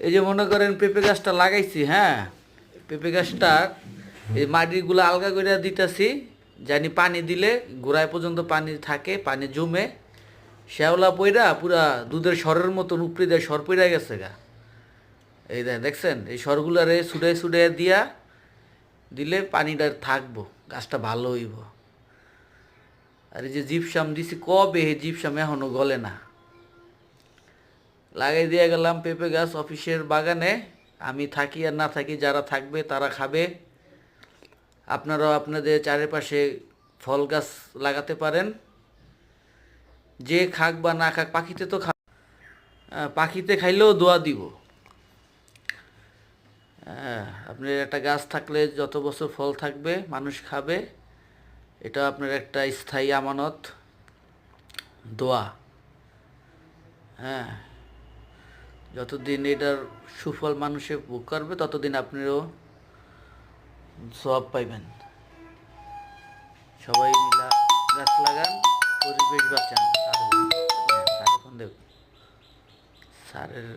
এই যে মনে করেন পেঁপে গাছটা লাগাইছি, হ্যাঁ, পেঁপে গাছটা এই মাটিগুলো আলগা করে দিতেছি, জানি পানি দিলে গোড়ায় পর্যন্ত পানি থাকে, পানি জমে শ্যাওলা পইরা পুরা দুধের সরের মতন উপরে দিয়ে সর পইরা গেছে গা। এই দেখছেন, এই সরগুলারে ছুটে ছুটে দিয়া দিলে পানিটা থাকবো, গাছটা ভালো হইব। আর এই যে জিপসাম দিছি কবে, এই জিপসাম এখনো গলে না। লাগাই দিয়ে গেলাম পেঁপে গাছ অফিসের বাগানে। আমি থাকি আর না থাকি, যারা থাকবে তারা খাবে। আপনারাও আপনাদের চারিপাশে ফল গাছ লাগাতে পারেন। যে খাক বা না খাক, পাখিতে তো পাখিতে খাইলেও দোয়া দিব। হ্যাঁ, আপনার একটা গাছ থাকলে যত বছর ফল থাকবে, মানুষ খাবে, এটা আপনার একটা স্থায়ী আমানত, দোয়া। হ্যাঁ, যতদিন এটার সুফল মানুষে ভোগ করবে ততদিন আপনিও সওয়াব পাইবেন। সবাই মিলা গাছ লাগান, পরিবেশ বাঁচান। স্যারের ফোন দেব, স্যারের